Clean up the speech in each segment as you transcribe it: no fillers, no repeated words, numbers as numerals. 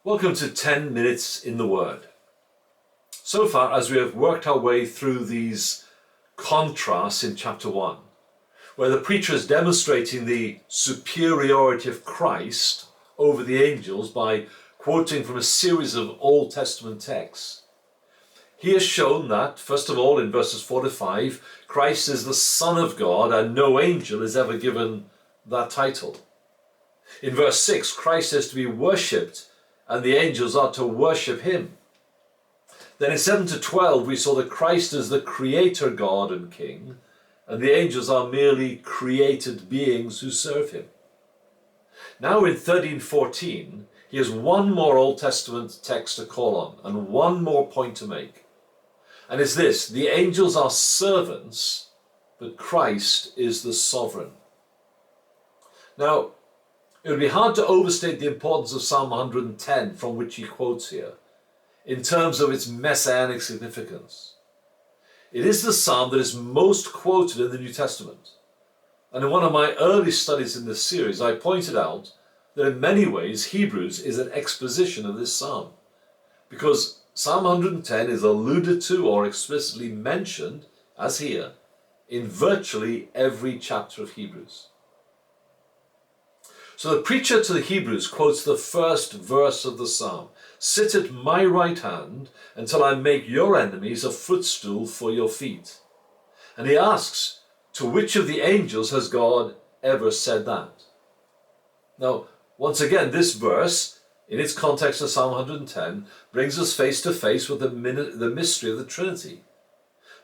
Welcome to 10 Minutes in the Word. So far, as we have worked our way through these contrasts in chapter 1, where the preacher is demonstrating the superiority of Christ over the angels by quoting from a series of Old Testament texts, he has shown that, first of all, in verses 4 to 5, Christ is the Son of God and no angel is ever given that title. In verse 6, Christ is to be worshipped and the angels are to worship him. Then in 7 to 12 we saw that Christ is the creator God and King, and the angels are merely created beings who serve him. Now in 13:14 he has one more Old Testament text to call on and one more point to make. And it's this: the angels are servants, but Christ is the sovereign. Now, it would be hard to overstate the importance of Psalm 110 from which he quotes here, in terms of its messianic significance. It is the psalm that is most quoted in the New Testament. And in one of my early studies in this series, I pointed out that in many ways Hebrews is an exposition of this psalm, because Psalm 110 is alluded to or explicitly mentioned, as here, in virtually every chapter of Hebrews. So the preacher to the Hebrews quotes the first verse of the psalm: "Sit at my right hand until I make your enemies a footstool for your feet." And he asks, to which of the angels has God ever said that? Now, once again, this verse, in its context of Psalm 110, brings us face to face with the mystery of the Trinity.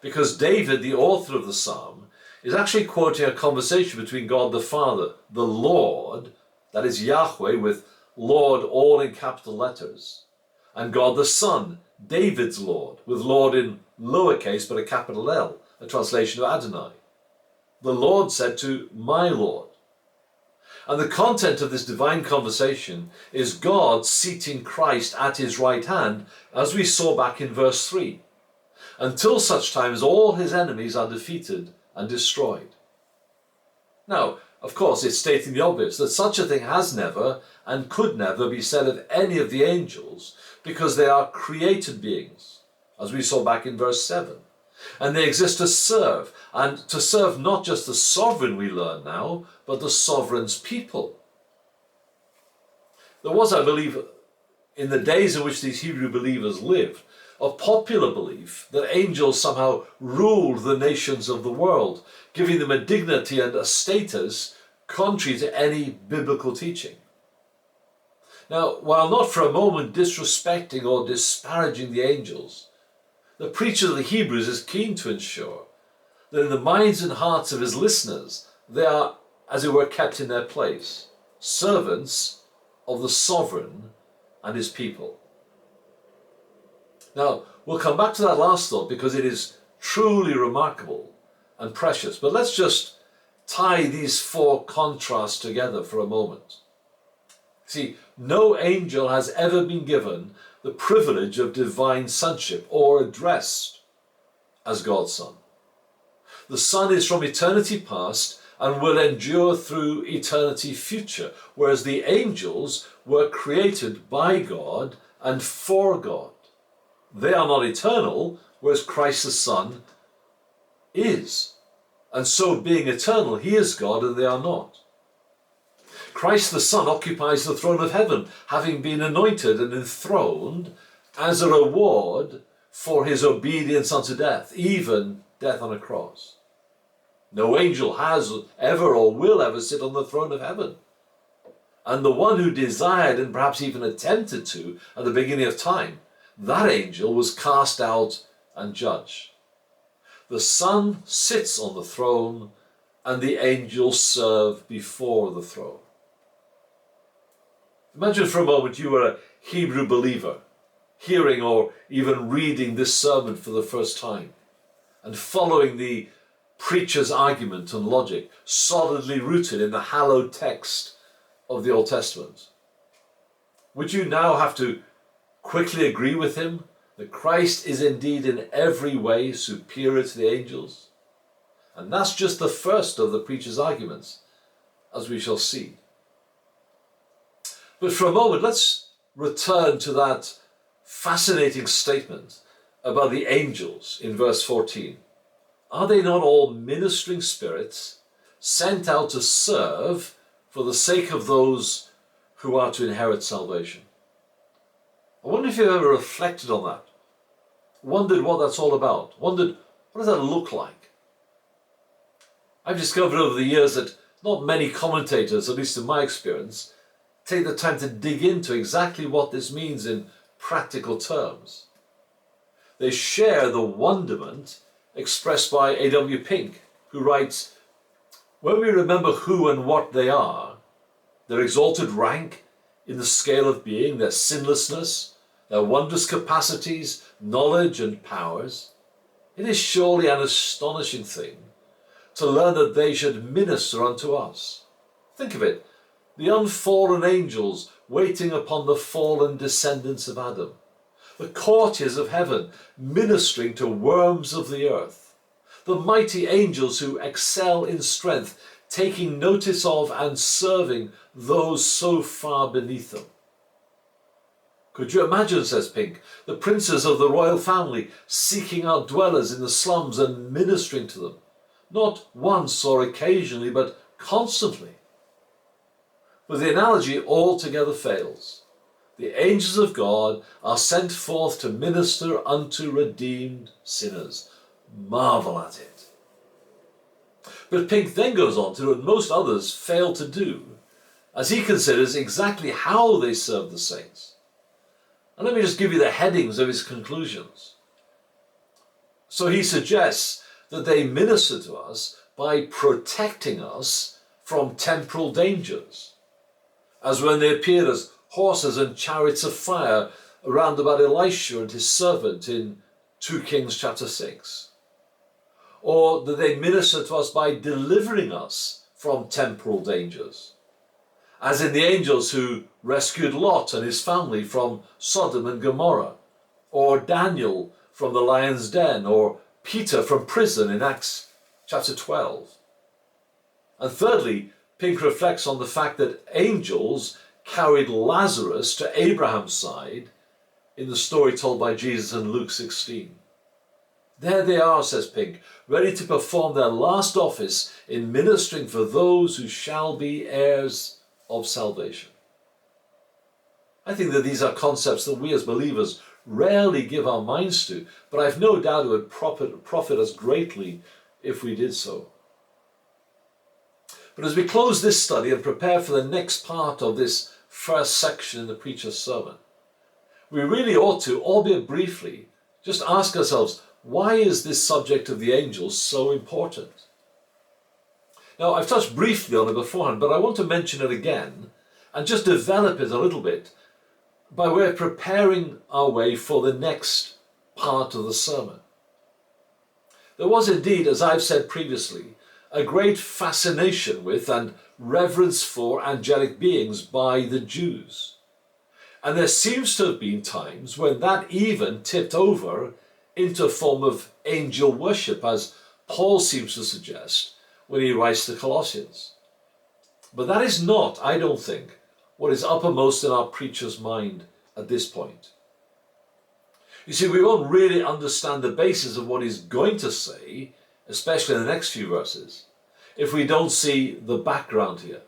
Because David, the author of the psalm, is actually quoting a conversation between God the Father, the Lord, that is Yahweh with Lord all in capital letters, and God the Son, David's Lord, with Lord in lowercase but a capital L, a translation of Adonai. The Lord said to my Lord. And the content of this divine conversation is God seating Christ at his right hand, as we saw back in verse 3, until such time as all his enemies are defeated and destroyed. Now, of course, it's stating the obvious that such a thing has never and could never be said of any of the angels, because they are created beings, as we saw back in verse 7. And they exist to serve, and to serve not just the sovereign, we learn now, but the sovereign's people. There was, I believe, in the days in which these Hebrew believers lived, a popular belief that angels somehow ruled the nations of the world, giving them a dignity and a status contrary to any biblical teaching. Now, while not for a moment disrespecting or disparaging the angels, the preacher of the Hebrews is keen to ensure that in the minds and hearts of his listeners, they are, as it were, kept in their place, servants of the sovereign and his people. Now, we'll come back to that last thought because it is truly remarkable and precious. But let's just tie these four contrasts together for a moment. See, no angel has ever been given the privilege of divine sonship or addressed as God's Son. The Son is from eternity past and will endure through eternity future, whereas the angels were created by God and for God. They are not eternal, whereas Christ the Son is. And so, being eternal, he is God and they are not. Christ the Son occupies the throne of heaven, having been anointed and enthroned as a reward for his obedience unto death, even death on a cross. No angel has ever or will ever sit on the throne of heaven. And the one who desired and perhaps even attempted to at the beginning of time, that angel was cast out and judged. The Son sits on the throne and the angels serve before the throne. Imagine for a moment you were a Hebrew believer, hearing or even reading this sermon for the first time, and following the preacher's argument and logic, solidly rooted in the hallowed text of the Old Testament. Would you now have to quickly agree with him that Christ is indeed in every way superior to the angels? And that's just the first of the preacher's arguments, as we shall see. But for a moment, let's return to that fascinating statement about the angels in verse 14. Are they not all ministering spirits sent out to serve for the sake of those who are to inherit salvation? I wonder if you've ever reflected on that, wondered what that's all about, wondered what does that look like? I've discovered over the years that not many commentators, at least in my experience, take the time to dig into exactly what this means in practical terms. They share the wonderment expressed by A.W. Pink, who writes, when we remember who and what they are, their exalted rank in the scale of being, their sinlessness, their wondrous capacities, knowledge and powers, it is surely an astonishing thing to learn that they should minister unto us. Think of it, the unfallen angels waiting upon the fallen descendants of Adam, the courtiers of heaven ministering to worms of the earth, the mighty angels who excel in strength, taking notice of and serving those so far beneath them. Could you imagine, says Pink, the princes of the royal family seeking out dwellers in the slums and ministering to them, not once or occasionally, but constantly? But the analogy altogether fails. The angels of God are sent forth to minister unto redeemed sinners. Marvel at it. But Pink then goes on to do what most others fail to do, as he considers exactly how they serve the saints. And let me just give you the headings of his conclusions. So he suggests that they minister to us by protecting us from temporal dangers, as when they appeared as horses and chariots of fire around about Elisha and his servant in 2 Kings chapter 6. Or that they minister to us by delivering us from temporal dangers, as in the angels who rescued Lot and his family from Sodom and Gomorrah, or Daniel from the lion's den, or Peter from prison in Acts chapter 12. And thirdly, Pink reflects on the fact that angels carried Lazarus to Abraham's side in the story told by Jesus in Luke 16. There they are, says Pink, ready to perform their last office in ministering for those who shall be heirs of salvation. I think that these are concepts that we as believers rarely give our minds to, but I've no doubt it would profit us greatly if we did so. But as we close this study and prepare for the next part of this first section in the preacher's sermon, we really ought to, albeit briefly, just ask ourselves, why is this subject of the angels so important? Now, I've touched briefly on it beforehand, but I want to mention it again and just develop it a little bit by way of preparing our way for the next part of the sermon. There was indeed, as I've said previously, a great fascination with and reverence for angelic beings by the Jews. And there seems to have been times when that even tipped over into a form of angel worship, as Paul seems to suggest when he writes to Colossians. But that is not, I don't think, what is uppermost in our preacher's mind at this point. You see, we won't really understand the basis of what he's going to say, especially in the next few verses, if we don't see the background here.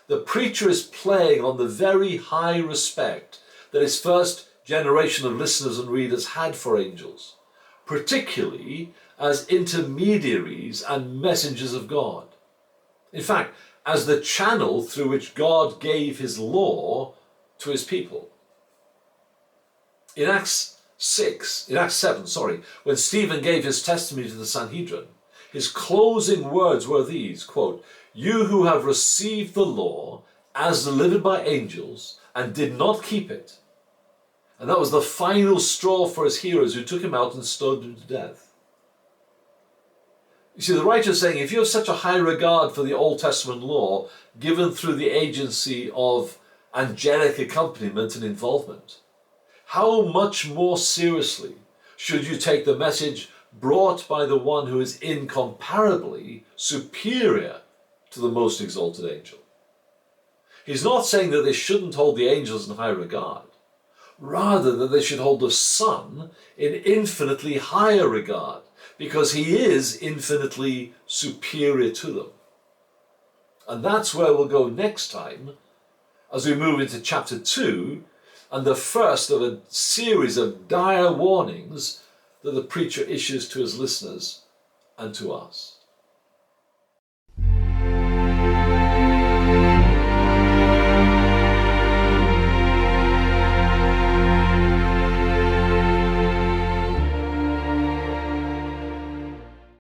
The preacher is playing on the very high respect that his first generation of listeners and readers had for angels, particularly as intermediaries and messengers of God. In fact, as the channel through which God gave his law to his people. In Acts 7, when Stephen gave his testimony to the Sanhedrin, his closing words were these, quote, "You who have received the law as delivered by angels and did not keep it." And that was the final straw for his hearers, who took him out and stoned him to death. You see, the writer is saying, if you have such a high regard for the Old Testament law, given through the agency of angelic accompaniment and involvement, how much more seriously should you take the message brought by the one who is incomparably superior to the most exalted angel? He's not saying that they shouldn't hold the angels in high regard. Rather, that they should hold the Son in infinitely higher regard, because he is infinitely superior to them. And that's where we'll go next time, as we move into chapter 2, and the first of a series of dire warnings that the preacher issues to his listeners and to us.